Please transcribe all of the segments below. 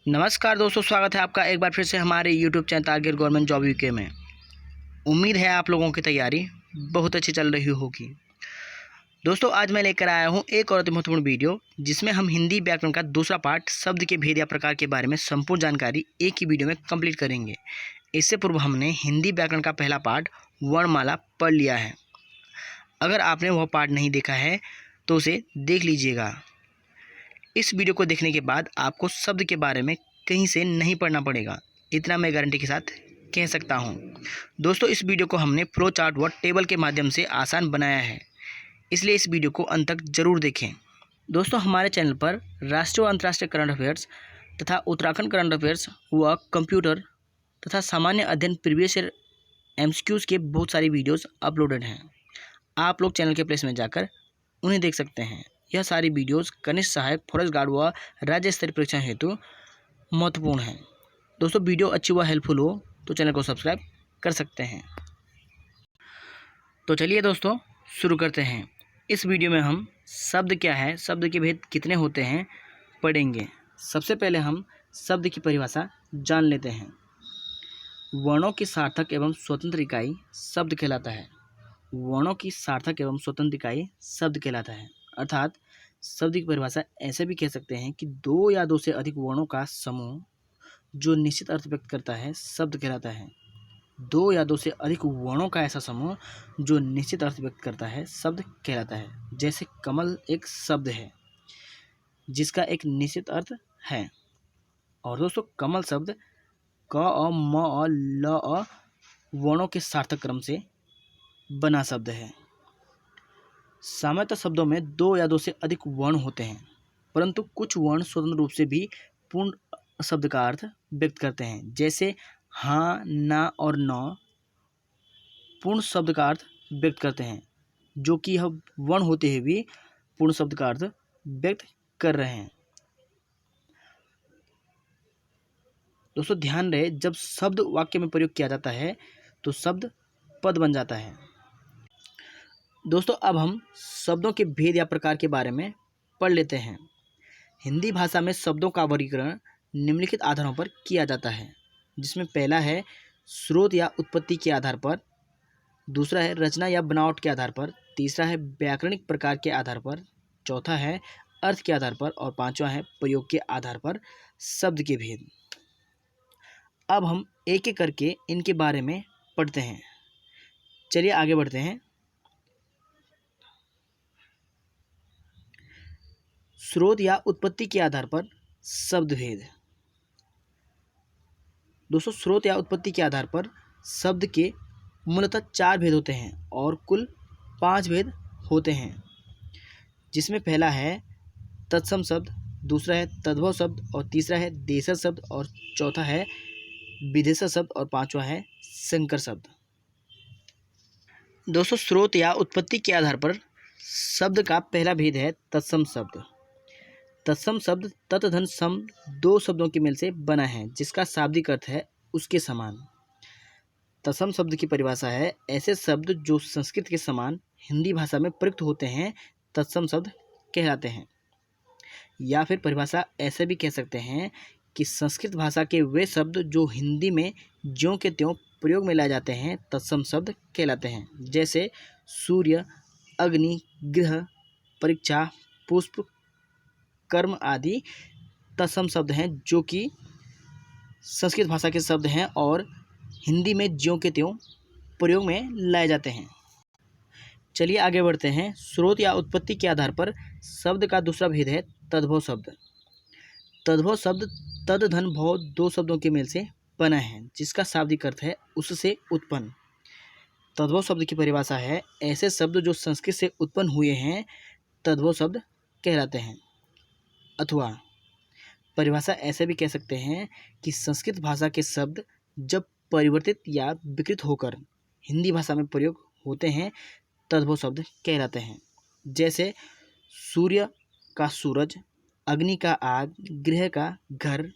नमस्कार दोस्तों, स्वागत है आपका एक बार फिर से हमारे YouTube channel target government job UK में। उम्मीद है आप लोगों की तैयारी बहुत अच्छी चल रही होगी। दोस्तों, आज मैं लेकर आया हूं एक और अति महत्वपूर्ण वीडियो, जिसमें हम हिंदी व्याकरण का दूसरा पार्ट शब्द के भेद या प्रकार के बारे में संपूर्ण जानकारी एक ही वीडियो में कंप्लीट करेंगे। इससे पूर्व हमने हिंदी व्याकरण का पहला पार्ट वर्णमाला पढ़ लिया है। अगर आपने वह पार्ट नहीं देखा है तो उसे देख लीजिएगा। इस वीडियो को देखने के बाद आपको शब्द के बारे में कहीं से नहीं पढ़ना पड़ेगा, इतना मैं गारंटी के साथ कह सकता हूँ। दोस्तों, इस वीडियो को हमने फ्लो चार्ट व टेबल के माध्यम से आसान बनाया है, इसलिए इस वीडियो को अंत तक जरूर देखें। दोस्तों, हमारे चैनल पर राष्ट्रीय व अंतर्राष्ट्रीय करंट अफेयर्स तथा उत्तराखंड करंट अफेयर्स व कंप्यूटर तथा सामान्य अध्ययन प्रीवियस ईयर एमसीक्यूज़ के बहुत सारी वीडियोज़ अपलोडेड हैं। आप लोग चैनल के प्लेस में जाकर उन्हें देख सकते हैं। यह सारी वीडियोस कनिष्ठ सहायक, फॉरेस्ट गार्ड व राज्य स्तरीय परीक्षा हेतु महत्वपूर्ण है। दोस्तों, वीडियो अच्छी व हेल्पफुल हो तो चैनल को सब्सक्राइब कर सकते हैं। तो चलिए दोस्तों, शुरू करते हैं। इस वीडियो में हम शब्द क्या है, शब्द के भेद कितने होते हैं, पढ़ेंगे। सबसे पहले हम शब्द की परिभाषा जान लेते हैं। वर्णों की सार्थक एवं स्वतंत्र इकाई शब्द कहलाता है। वर्णों की सार्थक एवं स्वतंत्र इकाई शब्द कहलाता है, अर्थात शब्द की परिभाषा ऐसे भी कह सकते हैं कि दो या दो से अधिक वर्णों का समूह जो निश्चित अर्थ व्यक्त करता है शब्द कहलाता है। दो या दो से अधिक वर्णों का ऐसा समूह जो निश्चित अर्थ व्यक्त करता है शब्द कहलाता है। जैसे कमल एक शब्द है जिसका एक निश्चित अर्थ है। और दोस्तों, कमल शब्द क अ म अ ल अ वर्णों के सार्थक क्रम से बना शब्द है। सामान्यतः शब्दों में दो या दो से अधिक वर्ण होते हैं, परंतु कुछ वर्ण स्वतंत्र रूप से भी पूर्ण शब्द का अर्थ व्यक्त करते हैं। जैसे हाँ, ना और न पूर्ण शब्द का अर्थ व्यक्त करते हैं, जो कि यह वर्ण होते हुए भी पूर्ण शब्द का अर्थ व्यक्त कर रहे हैं। दोस्तों, ध्यान रहे, जब शब्द वाक्य में प्रयोग किया जाता है तो शब्द पद बन जाता है। दोस्तों, अब हम शब्दों के भेद या प्रकार के बारे में पढ़ लेते हैं। हिंदी भाषा में शब्दों का वर्गीकरण निम्नलिखित आधारों पर किया जाता है, जिसमें पहला है स्रोत या उत्पत्ति के आधार पर, दूसरा है रचना या बनावट के आधार पर, तीसरा है व्याकरणिक प्रकार के आधार पर, चौथा है अर्थ के आधार पर और पांचवा है प्रयोग के आधार पर शब्द के भेद। अब हम एक एक करके इनके बारे में पढ़ते हैं। चलिए आगे बढ़ते हैं। स्रोत या उत्पत्ति के आधार पर शब्द भेद। दोस्तों, स्रोत या उत्पत्ति के आधार पर शब्द के मूलतः 4 भेद होते हैं और कुल 5 भेद होते हैं, जिसमें पहला है तत्सम शब्द, दूसरा है तद्भव शब्द और तीसरा है देशज शब्द और चौथा है विदेशज शब्द और पांचवा है संकर शब्द। दोस्तों, स्रोत या उत्पत्ति के आधार पर शब्द का पहला भेद है तत्सम शब्द। तत्सम शब्द तत् धन सम दो शब्दों के मेल से बना है, जिसका शाब्दिक अर्थ है उसके समान। तत्सम शब्द की परिभाषा है ऐसे शब्द जो संस्कृत के समान हिंदी भाषा में प्रयुक्त होते हैं तत्सम शब्द कहलाते हैं। या फिर परिभाषा ऐसे भी कह सकते हैं कि संस्कृत भाषा के वे शब्द जो हिंदी में ज्यों के त्यों प्रयोग में लाए जाते हैं तत्सम शब्द कहलाते हैं। जैसे सूर्य, अग्नि, गृह, परीक्षा, पुष्प, कर्म आदि तत्सम शब्द हैं, जो कि संस्कृत भाषा के शब्द हैं और हिंदी में ज्यों के त्यों प्रयोग में लाए जाते हैं। चलिए आगे बढ़ते हैं। स्रोत या उत्पत्ति के आधार पर शब्द का दूसरा भेद है तद्भव शब्द। तद्भव शब्द तद धन भव दो शब्दों के मेल से बना है, जिसका शाब्दिक अर्थ है उससे उत्पन्न। तद्भव शब्द की परिभाषा है ऐसे शब्द जो संस्कृत से उत्पन्न हुए हैं तद्भव शब्द कहलाते हैं। अथवा परिभाषा ऐसे भी कह सकते हैं कि संस्कृत भाषा के शब्द जब परिवर्तित या विकृत होकर हिंदी भाषा में प्रयोग होते हैं तद्भव शब्द कहलाते हैं। जैसे सूर्य का सूरज, अग्नि का आग, गृह का घर,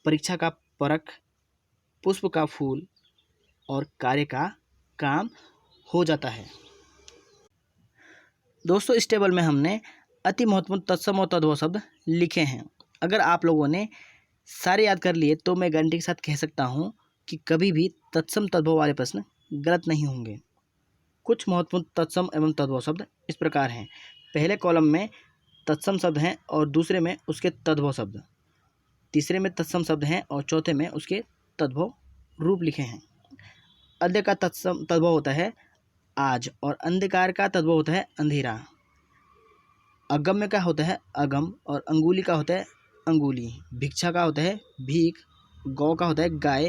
परीक्षा का परख, पुष्प का फूल और कार्य का काम हो जाता है। दोस्तों, इस टेबल में हमने अति महत्वपूर्ण तत्सम और तद्भव शब्द लिखे हैं। अगर आप लोगों ने सारे याद कर लिए तो मैं गारंटी के साथ कह सकता हूँ कि कभी भी तत्सम तद्भव वाले प्रश्न गलत नहीं होंगे। कुछ महत्वपूर्ण तत्सम एवं तद्भव शब्द इस प्रकार हैं। पहले कॉलम में तत्सम शब्द हैं और दूसरे में उसके तद्भव शब्द, तीसरे में तत्सम शब्द हैं और चौथे में उसके तद्भव रूप लिखे हैं। अद्य का तत्सम तद्भव होता है आज और अंधकार का तद्भव होता है अंधेरा। अगम्य का होता है अगम और अंगुली का होता है अंगुली। भिक्षा का होता है भीख। गौ का होता है गाय।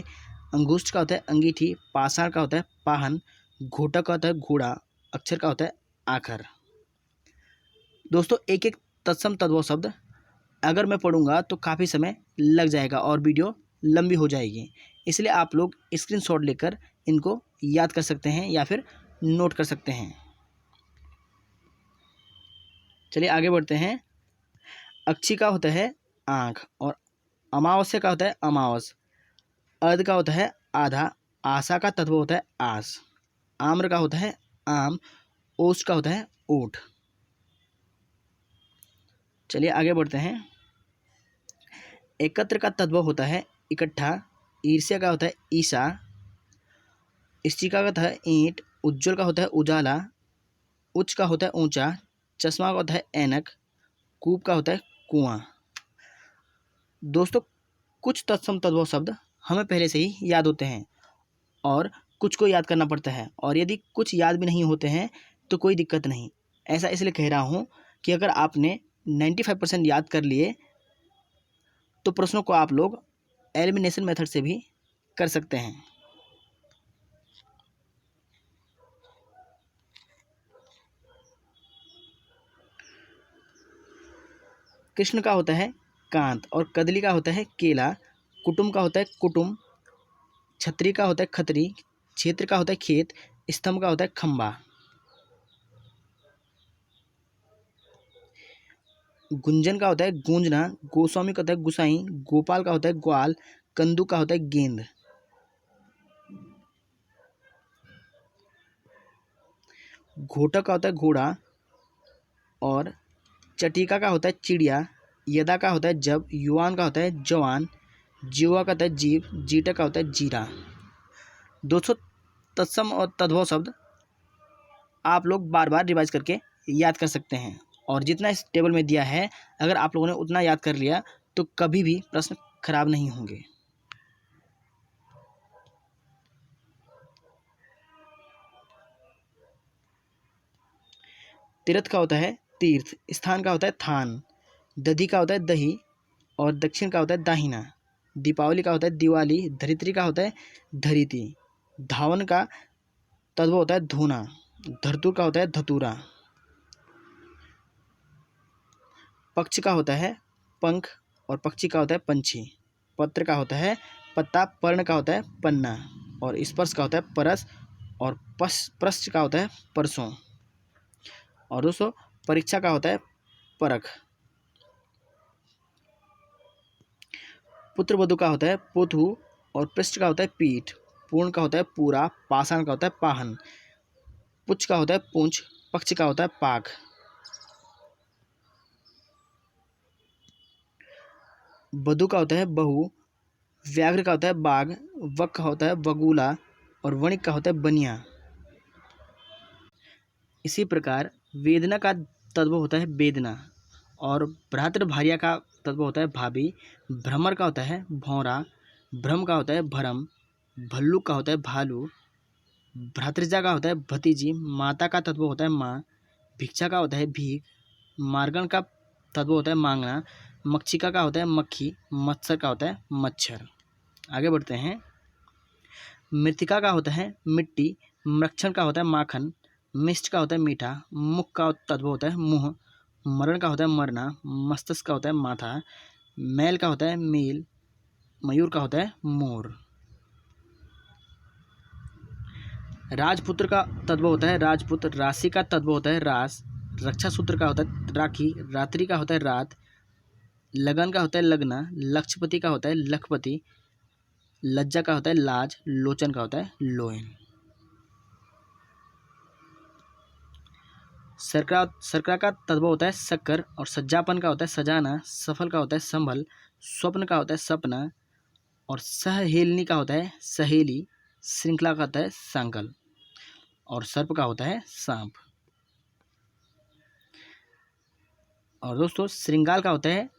अंगुष्ठ का होता है अंगीठी। पाषाण का होता है पाहन। घोटा का होता है घोड़ा। अक्षर का होता है आखर। दोस्तों एक एक तत्सम तद्भव शब्द अगर मैं पढ़ूंगा तो काफ़ी समय लग जाएगा और वीडियो लंबी हो जाएगी, इसलिए आप लोग स्क्रीनशॉट लेकर इनको याद कर सकते हैं या फिर नोट कर सकते हैं। चलिए आगे बढ़ते हैं। अक्षी का होता है आँख और अमावस्या का होता है अमावस। अर्ध का होता है आधा। आशा का तत्व होता है आस। आम्र का होता है आम। ओस का होता है ऊँट। चलिए आगे बढ़ते हैं। एकत्र का तद्भव होता है इकट्ठा। ईर्ष्या का होता है ईसा। स्टिका का होता है ईंट। उज्ज्वल का होता है उजाला। उच्च का होता है ऊंचा। चश्मा का होता है ऐनक। कूप का होता है कुआं। दोस्तों कुछ तत्सम तद्भव शब्द हमें पहले से ही याद होते हैं और कुछ को याद करना पड़ता है, और यदि कुछ याद भी नहीं होते हैं तो कोई दिक्कत नहीं। ऐसा इसलिए कह रहा हूँ कि अगर आपने 95% याद कर लिए तो प्रश्नों को आप लोग एलिमिनेशन मेथड से भी कर सकते हैं। कृष्ण का होता है कांत और कदली का होता है केला। कुटुंब का होता है कुटुंब। छतरी का होता है खतरी। क्षेत्र का होता है खेत। स्तंभ का होता है खंबा। गुंजन का होता है गूंजना। गोस्वामी का होता है गुसाई। गोपाल का होता है ग्वाल। कंदू का होता है गेंद। घोटा का होता है घोड़ा और चटिका का होता है चिड़िया। यदा का होता है जब। युवान का होता है जवान। जीवा का होता है जीव। जीटा का होता है जीरा। 200 तत्सम और तद्भव शब्द आप लोग बार बार रिवाइज करके याद कर सकते हैं, और जितना इस टेबल में दिया है अगर आप लोगों ने उतना याद कर लिया तो कभी भी प्रश्न खराब नहीं होंगे। तीर्थ का होता है तीर्थ। स्थान का होता है थान। दधी का होता है दही और दक्षिण का होता है दाहिना। दीपावली का होता है दिवाली। धरित्री का होता है धरिती। धावन का तद्भव होता है धूना। धरतुर का होता है धतूरा। पक्ष का होता है पंख और पक्षी का होता है पंछी। पत्र का होता है पत्ता। पर्ण का होता है पन्ना और स्पर्श का होता है परस और पृष्ठ का होता है परसों। और दोस्तों परीक्षा का होता है परख। पुत्र वधु का होता है पोथु और पृष्ठ का होता है पीठ। पूर्ण का होता है पूरा। पाषाण का होता है पाहन। पुच्छ का होता है पूंछ। पक्ष का होता है पाख। बधु का होता है बहू। व्याघ्र का होता है बाघ। वक का होता है बगुला और वणिक का होता है बनिया। इसी प्रकार वेदना का तद्भव होता है वेदना और भ्रातृभार्या का तद्भव होता है भाभी। भ्रमर का होता है भौरा। भ्रम का होता है भरम। भल्लुक का होता है भालू। भ्रातृजा का होता है भतीजी। माता का तद्भव होता है माँ। भिक्षा का होता है भीख। मार्गण का तद्भव होता है मांगना। मक्षिका का होता है मक्खी। मत्सर का होता है मच्छर। आगे बढ़ते हैं। मृतिका का होता है मिट्टी। मृक्षण का होता है माखन। मिष्ट का होता है मीठा। मुख का तद्भव होता है मुँह। मरण का होता है मरना। मस्तिष्क का होता है माथा। मैल का होता है मेल। मयूर का होता है मोर। राजपुत्र का तद्भव होता है राजपुत्र। राशि का तद्भव होता है रास। रक्षा सूत्र का होता है राखी। रात्रि का होता है रात। लगन का होता है लगना। लक्षपति का होता है लखपति। लज्जा का होता है लाज। लोचन का होता है लोयन। शर्करा का तद्भव होता है शक्कर और सज्जापन का होता है सजाना। सफल का होता है संभल। स्वप्न का होता है सपना, और सहेलनी का होता है सहेली, श्रृंखला का होता है संकल, और सर्प का होता है सांप। और दोस्तों श्रृंगार का होता है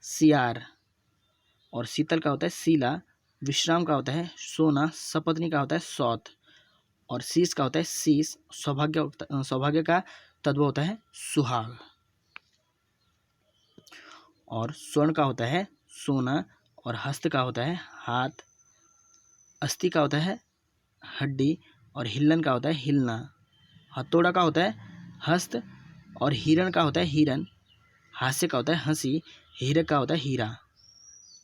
सियार, और शीतल का होता है शीला, विश्राम का होता है सोना, सपत्नी का होता है सौत, और शीश का होता है शीश, सौभाग्य का तत्व होता है सुहाग, और स्वर्ण का होता है सोना, और हस्त का होता है हाथ, अस्थि का होता है हड्डी, और हिलन का होता है हिलना, हथौड़ा का होता है हस्त, और हिरण का होता है हिरन, हास्य का होता है हंसी, हीरक का होता है हीरा,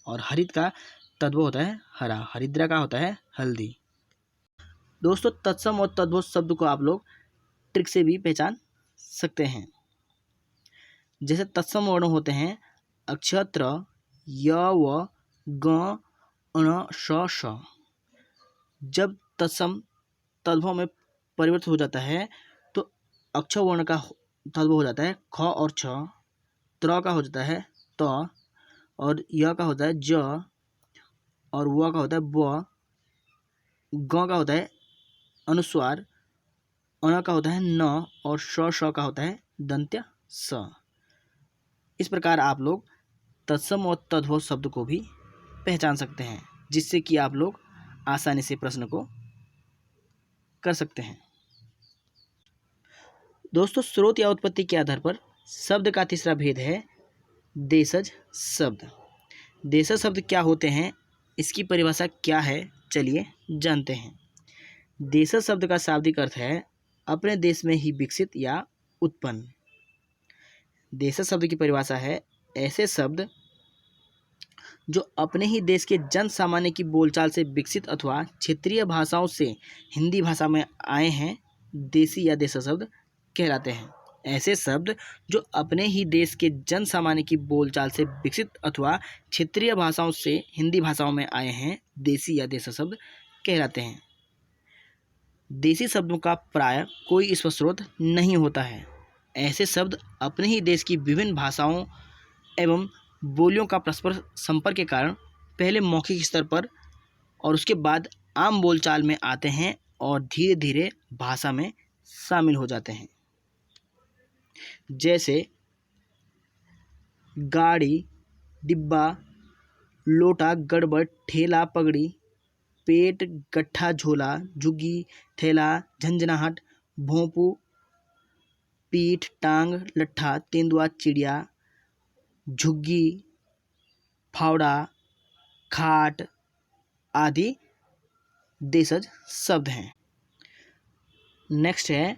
और हरित का तद्भव होता है हरा, हरिद्रा का होता है हल्दी। दोस्तों तत्सम और तद्भव शब्द को आप लोग ट्रिक से भी पहचान सकते हैं। जैसे तत्सम वर्ण होते हैं अक्षर त्र, य व ग अण श श। जब तत्सम तद्भव में परिवर्तित हो जाता है तो अक्षर वर्ण का तद्भव हो जाता है ख और छ, त्र का हो जाता है त, और य का होता है ज, और व का होता है ब, ग का होता है अनुस्वार, अण का होता है न, और श का होता है दंत्य स। इस प्रकार आप लोग तत्सम और तद्भव शब्द को भी पहचान सकते हैं, जिससे कि आप लोग आसानी से प्रश्न को कर सकते हैं। दोस्तों स्रोत या उत्पत्ति के आधार पर शब्द का तीसरा भेद है देशज शब्द। देशज शब्द क्या होते हैं, इसकी परिभाषा क्या है, चलिए जानते हैं। देशज शब्द का शाब्दिक अर्थ है अपने देश में ही विकसित या उत्पन्न। देशज शब्द की परिभाषा है ऐसे शब्द जो अपने ही देश के जन सामान्य की बोलचाल से विकसित अथवा क्षेत्रीय भाषाओं से हिंदी भाषा में आए हैं, देशी या देशज शब्द कहलाते हैं। ऐसे शब्द जो अपने ही देश के जन सामान्य की बोलचाल से विकसित अथवा क्षेत्रीय भाषाओं से हिंदी भाषाओं में आए हैं, देशी या देशज शब्द कहलाते हैं। देशी शब्दों का प्राय कोई स्पष्ट स्रोत नहीं होता है। ऐसे शब्द अपने ही देश की विभिन्न भाषाओं एवं बोलियों का परस्पर संपर्क के कारण पहले मौखिक स्तर पर और उसके बाद आम बोलचाल में आते हैं और धीरे धीरे भाषा में शामिल हो जाते हैं। जैसे गाड़ी, डिब्बा, लोटा, गड़बड़, ठेला, पगड़ी, पेट, गट्ठा, झोला, झुग्गी, थैला, झंझनाहट, भोंपू, पीठ, टांग, लट्ठा, तेंदुआ, चिड़िया, झुग्गी, फावड़ा, खाट आदि देशज शब्द हैं। नेक्स्ट है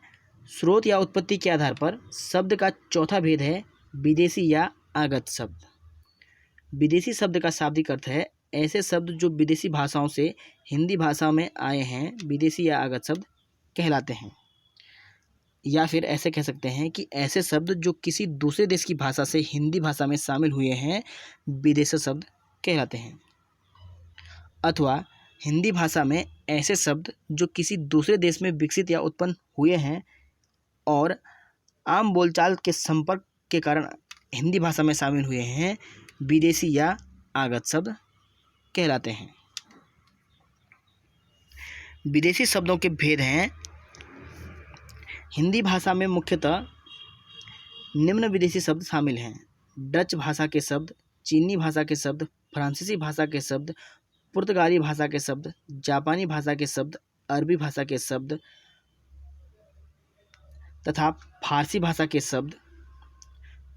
स्रोत या उत्पत्ति के आधार पर शब्द का चौथा भेद है विदेशी या आगत शब्द। विदेशी शब्द का शाब्दिक अर्थ है ऐसे शब्द जो विदेशी भाषाओं से हिंदी भाषा में आए हैं, विदेशी या आगत शब्द कहलाते हैं। या फिर ऐसे कह सकते हैं कि ऐसे शब्द जो किसी दूसरे देश की भाषा से हिंदी भाषा में शामिल हुए हैं, विदेशी शब्द कहलाते हैं। अथवा हिंदी भाषा में ऐसे शब्द जो किसी दूसरे देश में विकसित या उत्पन्न हुए हैं और आम बोलचाल के संपर्क के कारण हिंदी भाषा में शामिल हुए हैं, विदेशी या आगत शब्द कहलाते हैं। विदेशी शब्दों के भेद हैं। हिंदी भाषा में मुख्यतः निम्न विदेशी शब्द शामिल हैं: डच भाषा के शब्द, चीनी भाषा के शब्द, फ्रांसीसी भाषा के शब्द, पुर्तगाली भाषा के शब्द, जापानी भाषा के शब्द, अरबी भाषा के शब्द तथा फारसी भाषा के शब्द,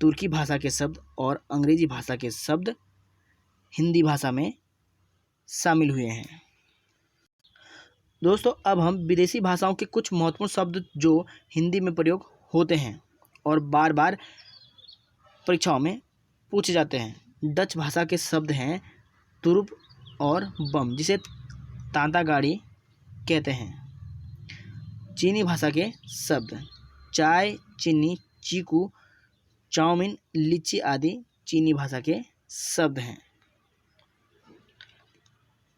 तुर्की भाषा के शब्द और अंग्रेजी भाषा के शब्द हिंदी भाषा में शामिल हुए हैं। दोस्तों अब हम विदेशी भाषाओं के कुछ महत्वपूर्ण शब्द जो हिंदी में प्रयोग होते हैं और बार बार परीक्षाओं में पूछे जाते हैं। डच भाषा के शब्द हैं तुरुप और बम, जिसे तांता गाड़ी कहते हैं। चीनी भाषा के शब्द चाय, चीनी, चीकू, चाउमीन, लीची आदि चीनी भाषा के शब्द हैं।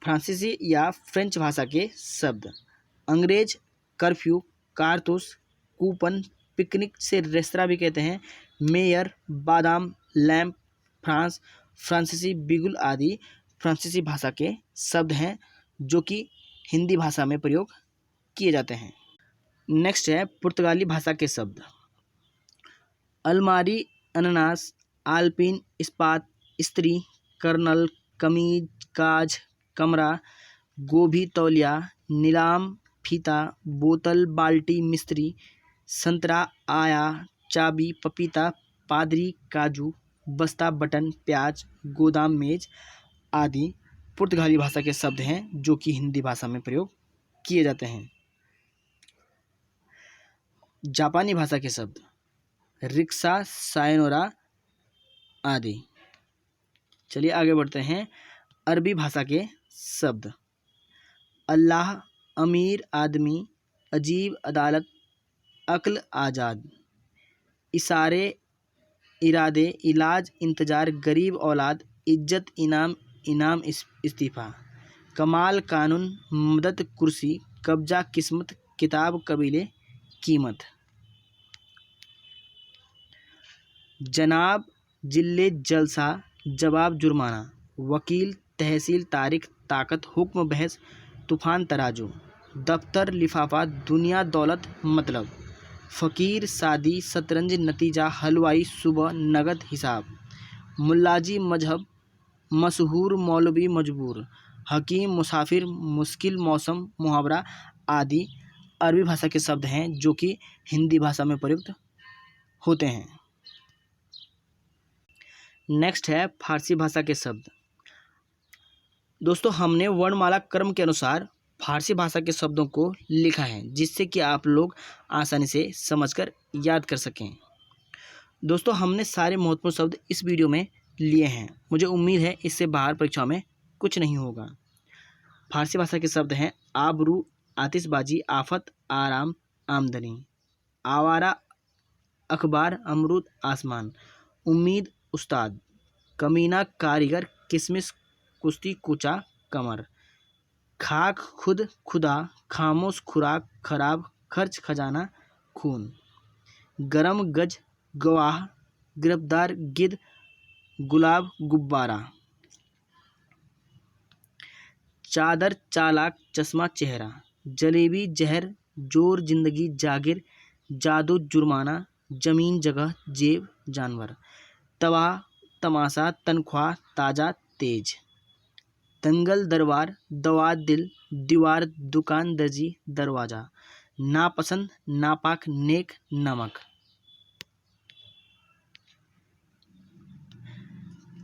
फ्रांसीसी या फ्रेंच भाषा के शब्द अंग्रेज, कर्फ्यू, कारतूस, कूपन, पिकनिक से रेस्तरां भी कहते हैं, मेयर, बादाम, लैंप, फ्रांस फ्रांसीसी, बिगुल आदि फ्रांसीसी भाषा के शब्द हैं जो कि हिंदी भाषा में प्रयोग किए जाते हैं। नेक्स्ट है पुर्तगाली भाषा के शब्द। अलमारी, अनानास, आल्पिन, इस्पात, स्त्री, कर्नल, कमीज, काज, कमरा, गोभी, तौलिया, नीलाम, फीता, बोतल, बाल्टी, मिस्त्री, संतरा, आया, चाबी, पपीता, पादरी, काजू, बस्ता, बटन, प्याज, गोदाम, मेज आदि पुर्तगाली भाषा के शब्द हैं जो कि हिंदी भाषा में प्रयोग किए जाते हैं। जापानी भाषा के शब्द। रिक्शा, सायोनोरा आदि। चलिए आगे बढ़ते हैं। अरबी भाषा के शब्द। अल्लाह, अमीर, आदमी, अजीब, अदालत, अक्ल, आज़ाद, इशारे, इरादे, इलाज, इंतजार, गरीब, औलाद, इज्जत, इनाम, इनाम, इस्तीफा, कमाल, कानून, मदद, कुर्सी, कब्जा, किस्मत, किताब, कबीले, कीमत। जनाब, जिले, जलसा, जवाब, जुर्माना, वकील, तहसील, तारीख, ताकत, हुक्म, बहस, तूफान, तराजू, दफ्तर, लिफाफा, दुनिया, दौलत, मतलब, फ़कीर, शादी, शतरंज, नतीजा, हलवाई, सुबह, नगद, हिसाब, मुल्लाजी, मजहब, मशहूर, मौलवी, मजबूर, हकीम, मुसाफिर, मुश्किल, मौसम, मुहावरा आदि अरबी भाषा के शब्द हैं जो कि हिंदी भाषा में प्रयुक्त होते हैं। नेक्स्ट है फारसी भाषा के शब्द। दोस्तों हमने वर्णमाला क्रम के अनुसार फारसी भाषा के शब्दों को लिखा है जिससे कि आप लोग आसानी से समझकर याद कर सकें। दोस्तों हमने सारे महत्वपूर्ण शब्द इस वीडियो में लिए हैं। मुझे उम्मीद है इससे बाहर परीक्षा में कुछ नहीं होगा। फारसी भाषा के शब्द हैं आबरू, आतिशबाजी, आफत, आराम, आमदनी, आवारा, अखबार, अमरूद, आसमान, उम्मीद, उस्ताद, कमीना, कारीगर, किसमिस, कुश्ती, कूचा, कमर, खाक, खुद, खुदा, खामोश, खुराक, खराब, खर्च, खजाना, खून, गरम, गज, गवाह, गिरफ्तार, गिद्ध, गुलाब, गुब्बारा, चादर, चालाक, चश्मा, चेहरा, जलेबी, जहर, जोर, जिंदगी, जागिर, जादू, जुर्माना, जमीन, जगह, जेब, जानवर, तबाह, तमाशा, तनख्वाह, ताजा, तेज, दंगल, दरबार, दवा, दिल, दीवार, दुकान, दर्जी, दरवाजा, नापसंद, नापाक, नेक, नमक,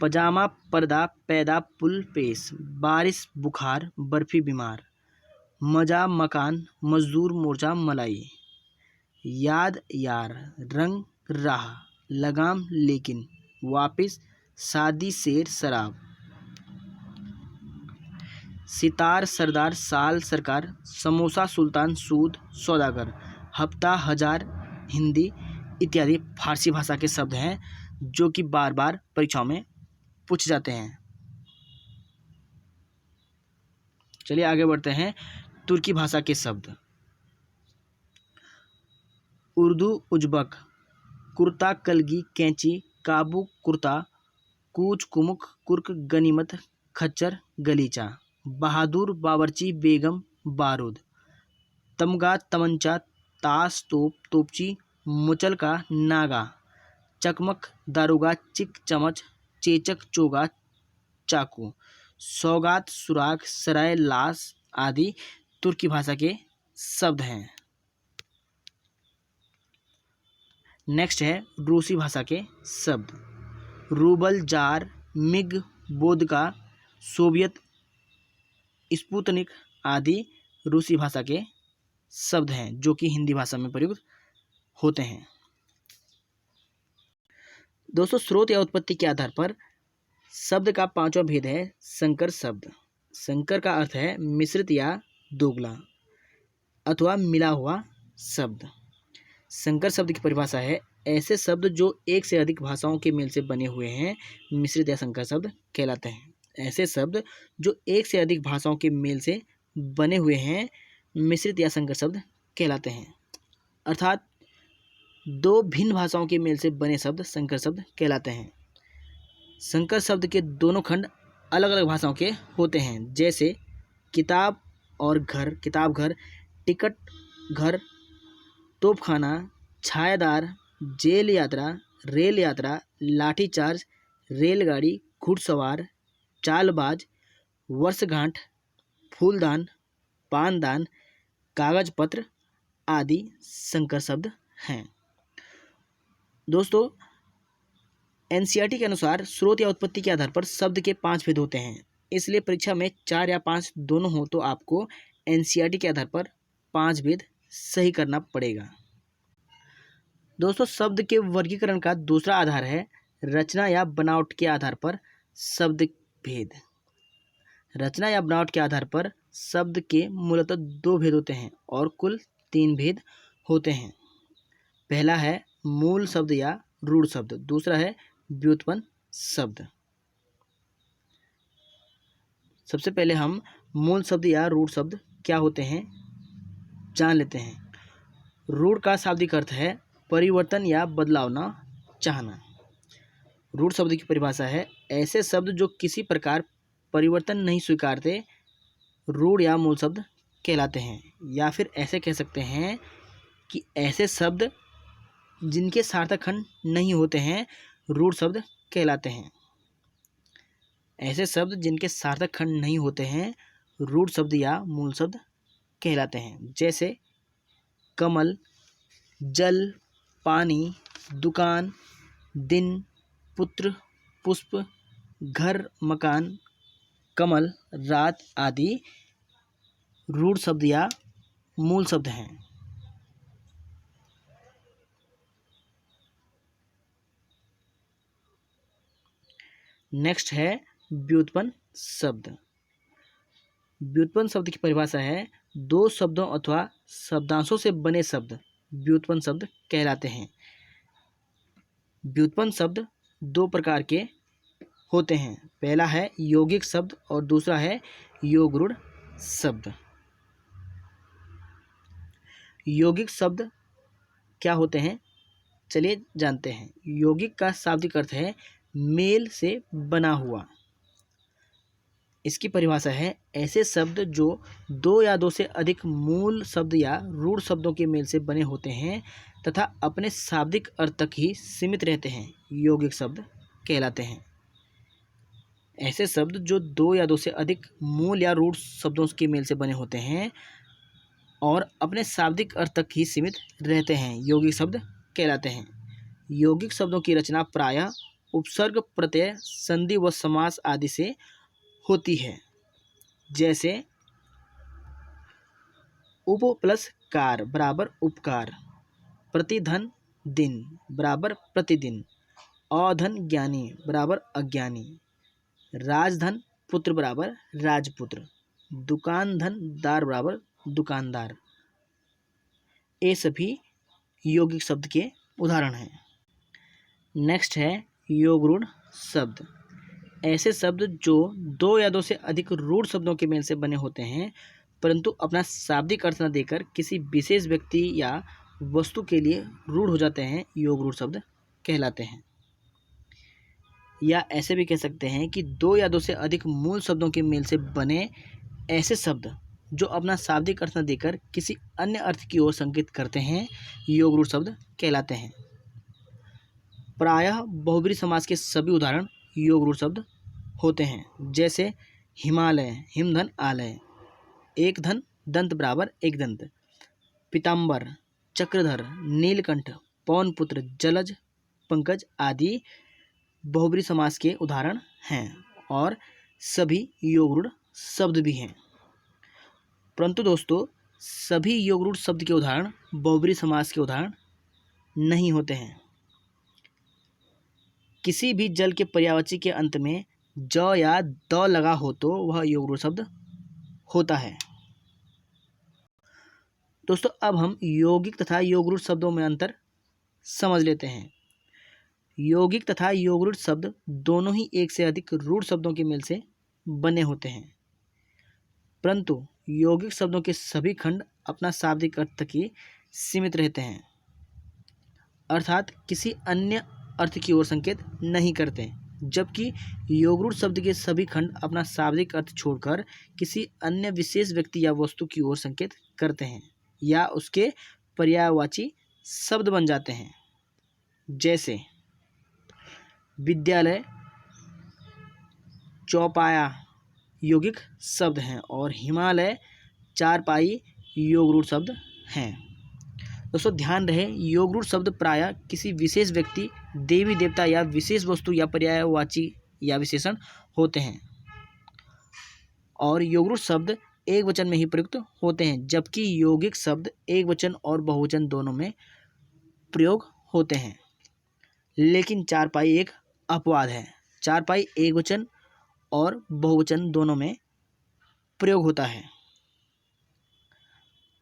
पजामा, पर्दा, पैदा, पुल, पेश, बारिश, बुखार, बर्फी, बीमार, मजा, मकान, मजदूर, मोर्चा, मलाई, याद, यार, रंग, राह, लगाम, लेकिन, वापिस, शादी, शेर, शराब, सितार, सरदार, साल, सरकार, समोसा, सुल्तान, सूद, सौदागर, हफ्ता, हजार, हिंदी इत्यादि फारसी भाषा के शब्द हैं जो कि बार बार परीक्षाओं में पूछे जाते हैं। चलिए आगे बढ़ते हैं। तुर्की भाषा के शब्द। उर्दू, उज्बक, कुर्ता, कलगी, कैंची, काबू, कुर्ता, कूच, कुमुक, कुर्क, गनीमत, खच्चर, गलीचा, बहादुर, बावर्ची, बेगम, बारूद, तमगा, तमंचा, ताश, तोप, तोपची, मुचलका, नागा, चकमक, दारोगा, चिक, चमच, चेचक, चोगा, चाकू, सौगात, सुराग, सराय, लाश आदि तुर्की भाषा के शब्द हैं। नेक्स्ट है रूसी भाषा के शब्द। Rouble, tsar, MiG, vodka, Soviet, Sputnik आदि रूसी भाषा के शब्द हैं जो कि हिंदी भाषा में प्रयुक्त होते हैं। दोस्तों स्रोत या उत्पत्ति के आधार पर शब्द का पांचवा भेद है संकर शब्द। संकर का अर्थ है मिश्रित या दोगला अथवा मिला हुआ शब्द। संकर शब्द की परिभाषा है ऐसे शब्द जो एक से अधिक भाषाओं के मेल से बने हुए हैं मिश्रित या संकर शब्द कहलाते हैं। ऐसे शब्द जो एक से अधिक भाषाओं के मेल से बने हुए हैं मिश्रित या संकर शब्द कहलाते हैं। अर्थात दो भिन्न भाषाओं के मेल से बने शब्द संकर शब्द कहलाते हैं। संकर शब्द के दोनों खंड अलग अलग भाषाओं के होते हैं, जैसे किताब और घर, किताब घर, टिकट घर, तोपखाना, छायादार, जेल यात्रा, रेल यात्रा, लाठीचार्ज, रेलगाड़ी, घुड़सवार, चालबाज, वर्षगांठ, फूलदान, पानदान, कागज पत्र आदि संकर शब्द हैं। दोस्तों, एनसीईआरटी के अनुसार स्रोत या उत्पत्ति के आधार पर शब्द के 5 भेद होते हैं, इसलिए परीक्षा में 4 या 5 दोनों हो तो आपको एनसीईआरटी के आधार पर 5 भेद सही करना पड़ेगा। दोस्तों, शब्द के वर्गीकरण का दूसरा आधार है रचना या बनावट के आधार पर शब्द भेद। रचना या बनावट के आधार पर शब्द के मूलतः 2 भेद होते हैं और कुल 3 भेद होते हैं। पहला है मूल शब्द या रूढ़ शब्द, दूसरा है व्युत्पन्न शब्द। सबसे पहले हम मूल शब्द या रूढ़ शब्द क्या होते हैं जान लेते हैं। रूढ़ का शाब्दिक अर्थ है परिवर्तन या बदलाव न चाहना। रूढ़ शब्द की परिभाषा है ऐसे शब्द जो किसी प्रकार परिवर्तन नहीं स्वीकारते रूढ़ या मूल शब्द कहलाते हैं, या फिर ऐसे कह सकते हैं कि ऐसे शब्द जिनके सार्थक खंड नहीं होते हैं रूढ़ शब्द कहलाते हैं। ऐसे शब्द जिनके सार्थक खंड नहीं होते हैं रूढ़ शब्द या मूल शब्द कहलाते हैं, जैसे कमल, जल, पानी, दुकान, दिन, पुत्र, पुष्प, घर, मकान, कमल, रात आदि रूढ़ शब्द या मूल शब्द हैं। नेक्स्ट है व्युत्पन्न शब्द। व्युत्पन्न शब्द की परिभाषा है 2 शब्दों अथवा शब्दांशों से बने शब्द व्युत्पन्न शब्द कहलाते हैं। व्युत्पन्न शब्द 2 प्रकार के होते हैं, पहला है यौगिक शब्द और दूसरा है योगरूढ़ शब्द। यौगिक शब्द क्या होते हैं चलिए जानते हैं। यौगिक का शाब्दिक अर्थ है मेल से बना हुआ। इसकी परिभाषा है ऐसे शब्द जो 2 या 2 से अधिक मूल शब्द या रूढ़ शब्दों के मेल से बने होते हैं तथा अपने शाब्दिक अर्थ तक ही सीमित रहते हैं, यौगिक शब्द कहलाते हैं। ऐसे शब्द जो 2 या 2 से अधिक मूल या रूढ़ शब्दों के मेल से बने होते हैं और अपने शाब्दिक अर्थ तक ही सीमित रहते हैं, यौगिक शब्द कहलाते हैं। यौगिक शब्दों की रचना प्रायः उपसर्ग, प्रत्यय, संधि व समास आदि से होती है, जैसे उप प्लस कार बराबर उपकार, प्रतिधन दिन बराबर प्रतिदिन, अधन ज्ञानी बराबर अज्ञानी, राजधन पुत्र बराबर राजपुत्र, दुकान धन दार बराबर दुकानदार। ये सभी यौगिक शब्द के उदाहरण हैं। नेक्स्ट है योगरूढ़ शब्द। ऐसे शब्द जो 2 या 2 से अधिक रूढ़ शब्दों के मेल से बने होते हैं परंतु अपना शाब्दिक अर्थ न देकर किसी विशेष व्यक्ति या वस्तु के लिए रूढ़ हो जाते हैं, योगरूढ़ शब्द कहलाते हैं। या ऐसे भी कह सकते हैं कि 2 या 2 से अधिक मूल शब्दों के मेल से बने ऐसे शब्द जो अपना शाब्दिक अर्थ न देकर किसी अन्य अर्थ की ओर संकेत करते हैं, योगरूढ़ शब्द कहलाते हैं। प्रायः बहुब्रीहि समास के सभी उदाहरण योगरूढ़ शब्द होते हैं, जैसे हिमालय, हिमधन आलय, एक धन दंत बराबर एक दंत, पीताम्बर, चक्रधर, नीलकंठ, पवनपुत्र, जलज, पंकज आदि बहुब्रीहि समास के उदाहरण हैं और सभी योगरूढ़ शब्द भी हैं। परंतु दोस्तों, सभी योगरूढ़ शब्द के उदाहरण बहुब्रीहि समास के उदाहरण नहीं होते हैं। किसी भी जल के पर्यायवाची के अंत में ज या द लगा हो तो वह योगरूढ़ शब्द होता है। दोस्तों, अब हम यौगिक तथा योगरूढ़ शब्दों में अंतर समझ लेते हैं। यौगिक तथा योगरूढ़ शब्द दोनों ही एक से अधिक रूढ़ शब्दों के मेल से बने होते हैं, परंतु यौगिक शब्दों के सभी खंड अपना शाब्दिक अर्थ तक ही सीमित रहते हैं, अर्थात किसी अन्य अर्थ की ओर संकेत नहीं करते। जबकि योगरूढ़ शब्द के सभी खंड अपना शाब्दिक अर्थ छोड़कर किसी अन्य विशेष व्यक्ति या वस्तु की ओर संकेत करते हैं या उसके पर्यायवाची शब्द बन जाते हैं। जैसे विद्यालय, चौपाया यौगिक शब्द हैं और हिमालय, चारपाई योगरूढ़ शब्द हैं। दोस्तों ध्यान रहे, योगरूढ़ शब्द प्रायः किसी विशेष व्यक्ति, देवी देवता या विशेष वस्तु या पर्यायवाची या विशेषण होते हैं और योगरूढ़ शब्द एक वचन में ही प्रयुक्त होते हैं, जबकि यौगिक शब्द एक वचन और बहुवचन दोनों में प्रयोग होते हैं। लेकिन चारपाई एक अपवाद है। चारपाई एक वचन और बहुवचन दोनों में प्रयोग होता है।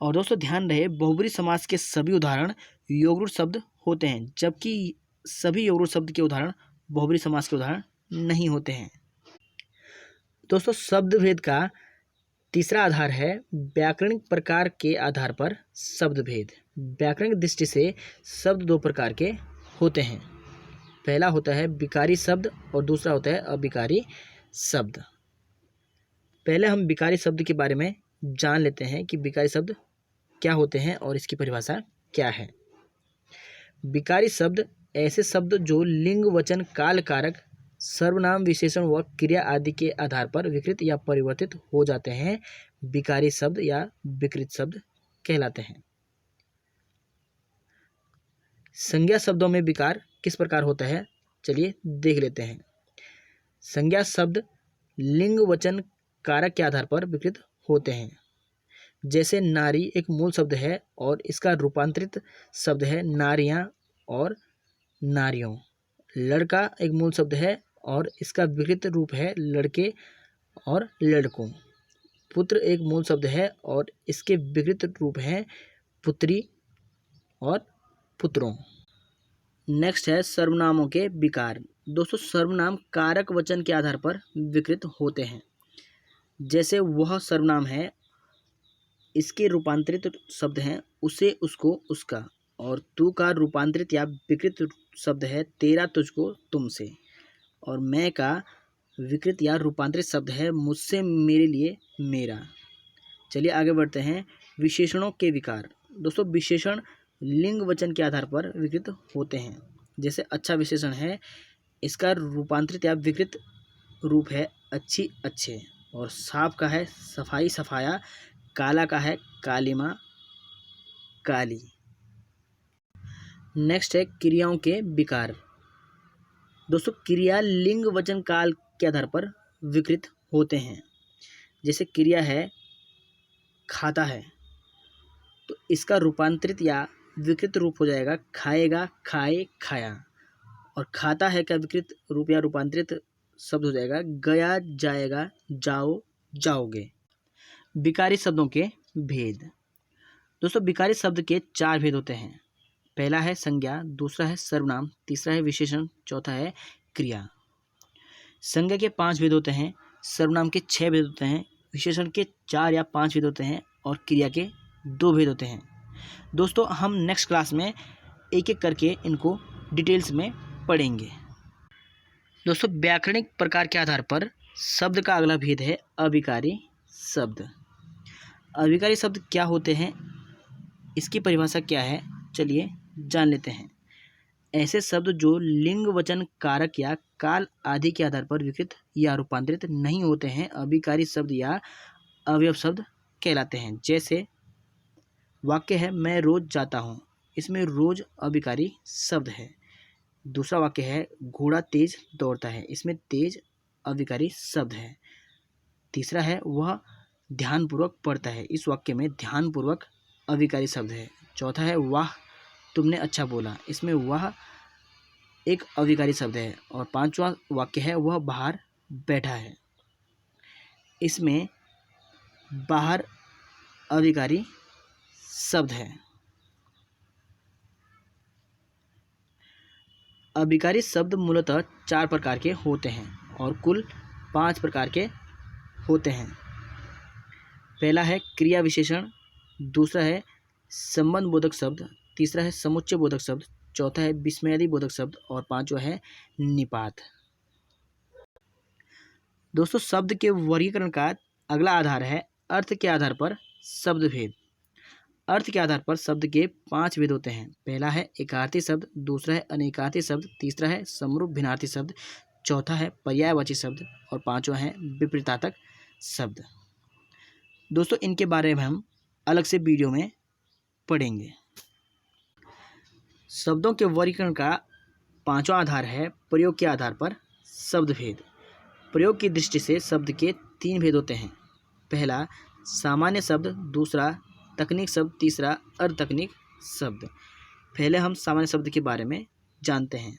और दोस्तों ध्यान रहे, बहुब्रीहि समास के सभी उदाहरण योगरूढ़ शब्द होते हैं, जबकि सभी योगरूढ़ शब्द के उदाहरण बहुब्रीहि समास के उदाहरण नहीं होते हैं। दोस्तों शब्द भेद का तीसरा आधार है व्याकरणिक प्रकार के आधार पर शब्द भेद। व्याकरणिक दृष्टि से शब्द दो प्रकार के होते हैं। पहला होता है विकारी शब्द और दूसरा होता है अविकारी शब्द। पहले हम विकारी शब्द के बारे में जान लेते हैं कि विकारी शब्द क्या होते हैं और इसकी परिभाषा क्या है। विकारी शब्द ऐसे शब्द जो लिंग, वचन, काल, कारक, सर्वनाम, विशेषण व क्रिया आदि के आधार पर विकृत या परिवर्तित हो जाते हैं, विकारी शब्द या विकृत शब्द कहलाते हैं। संज्ञा शब्दों में विकार किस प्रकार होता है, चलिए देख लेते हैं। संज्ञा शब्द लिंग, वचन, कारक के आधार पर विकृत होते हैं। जैसे नारी एक मूल शब्द है और इसका रूपांतरित शब्द है नारियां और नारियों। लड़का एक मूल शब्द है और इसका विकृत रूप है लड़के और लड़कों। पुत्र एक मूल शब्द है और इसके विकृत रूप हैं पुत्री और पुत्रों। नेक्स्ट है सर्वनामों के विकार। दोस्तों सर्वनाम कारक वचन के आधार पर विकृत होते हैं। जैसे वह सर्वनाम है, इसके रूपांतरित शब्द हैं उसे, उसको, उसका, और तू का रूपांतरित या विकृत शब्द है तेरा, तुझको, तुमसे, और मैं का विकृत या रूपांतरित शब्द है मुझसे, मेरे लिए, मेरा। चलिए आगे बढ़ते हैं। विशेषणों के विकार। दोस्तों विशेषण लिंग, वचन के आधार पर विकृत होते हैं। जैसे अच्छा विशेषण है, इसका रूपांतरित या विकृत रूप है अच्छी, अच्छे, और साफ का है सफाई, सफाया, काला का है कालिमा, काली। नेक्स्ट है क्रियाओं के विकार। दोस्तों क्रिया लिंग, वचन, काल के आधार पर विकृत होते हैं। जैसे क्रिया है खाता है, तो इसका रूपांतरित या विकृत रूप हो जाएगा खाएगा, खाए, खाया, और खाता है का विकृत रूप या रूपांतरित शब्द हो जाएगा गया, जाएगा, जाओ, जाओगे। विकारी शब्दों के भेद। दोस्तों विकारी शब्द के चार भेद होते हैं। पहला है संज्ञा, दूसरा है सर्वनाम, तीसरा है विशेषण, चौथा है क्रिया। संज्ञा के 5 भेद होते हैं, सर्वनाम के 6 भेद होते हैं, विशेषण के 4 या 5 भेद होते हैं और क्रिया के 2 भेद होते हैं। दोस्तों हम नेक्स्ट क्लास में एक एक करके इनको डिटेल्स में पढ़ेंगे। दोस्तों व्याकरणिक प्रकार के आधार पर शब्द का अगला भेद है अविकारी शब्द। अविकारी शब्द क्या होते हैं, इसकी परिभाषा क्या है, चलिए जान लेते हैं। ऐसे शब्द जो लिंग, वचन, कारक या काल आदि के आधार पर विकृत या रूपांतरित नहीं होते हैं अविकारी शब्द या अवयव शब्द कहलाते हैं। जैसे वाक्य है मैं रोज जाता हूँ, इसमें रोज अविकारी शब्द है। दूसरा वाक्य है घोड़ा तेज दौड़ता है, इसमें तेज अविकारी शब्द है। तीसरा है वह ध्यानपूर्वक पढ़ता है, इस वाक्य में ध्यानपूर्वक अविकारी शब्द है। चौथा है वाह तुमने अच्छा बोला, इसमें वह एक अविकारी शब्द है। और पांचवा वाक्य है वह बाहर बैठा है, इसमें बाहर अविकारी शब्द है। अविकारी शब्द मूलतः 4 प्रकार के होते हैं और कुल 5 प्रकार के होते हैं। पहला है क्रिया विशेषण, दूसरा है संबंध बोधक शब्द, तीसरा है समुच्चय बोधक शब्द, चौथा है विस्मयादि बोधक शब्द और पांचवा है निपात। दोस्तों शब्द के वर्गीकरण का अगला आधार है अर्थ के आधार पर शब्द भेद। अर्थ के आधार पर शब्द के 5 भेद होते हैं। पहला है एकार्थी शब्द, दूसरा है अनेकार्थी शब्द, तीसरा है समरूप भिन्नार्थी शब्द, चौथा है पर्यायवाची शब्द और पांचवा है विपरीतार्थक शब्द। दोस्तों इनके बारे में हम अलग से वीडियो में पढ़ेंगे। शब्दों के वर्गीकरण का 5वां आधार है प्रयोग के आधार पर शब्द भेद। प्रयोग की दृष्टि से शब्द के 3 भेद होते हैं। पहला सामान्य शब्द, दूसरा तकनीक शब्द, तीसरा अर्धतकनीक शब्द। पहले हम सामान्य शब्द के बारे में जानते हैं।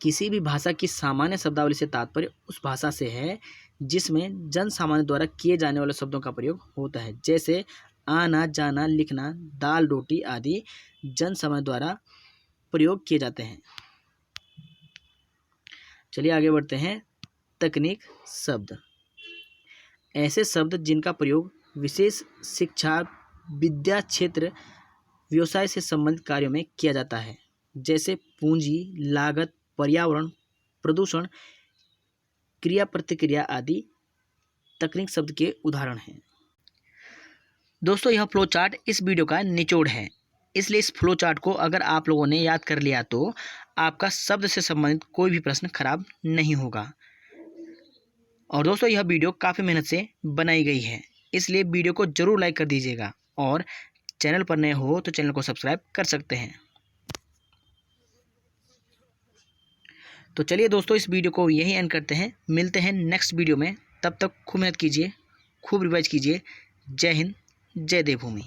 किसी भी भाषा की सामान्य शब्दावली से तात्पर्य उस भाषा से है जिसमें जन सामान्य द्वारा किए जाने वाले शब्दों का प्रयोग होता है, जैसे आना, जाना, लिखना, दाल, रोटी आदि जन सामान्य द्वारा प्रयोग किए जाते हैं। चलिए आगे बढ़ते हैं। तकनीक शब्द ऐसे शब्द जिनका प्रयोग विशेष शिक्षा, विद्या क्षेत्र, व्यवसाय से संबंधित कार्यों में किया जाता है, जैसे पूंजी, लागत, पर्यावरण, प्रदूषण, क्रिया प्रतिक्रिया आदि तकनीक शब्द के उदाहरण हैं। दोस्तों यह फ्लो चार्ट इस वीडियो का निचोड़ है, इसलिए इस फ्लो चार्ट को अगर आप लोगों ने याद कर लिया तो आपका शब्द से संबंधित कोई भी प्रश्न खराब नहीं होगा। और दोस्तों यह वीडियो काफ़ी मेहनत से बनाई गई है, इसलिए वीडियो को जरूर लाइक कर दीजिएगा और चैनल पर नए हो तो चैनल को सब्सक्राइब कर सकते हैं। तो चलिए दोस्तों इस वीडियो को यहीं एंड करते हैं। मिलते हैं नेक्स्ट वीडियो में। तब तक खूब मेहनत कीजिए, खूब रिवाइज कीजिए। जय हिंद, जय देवभूमि।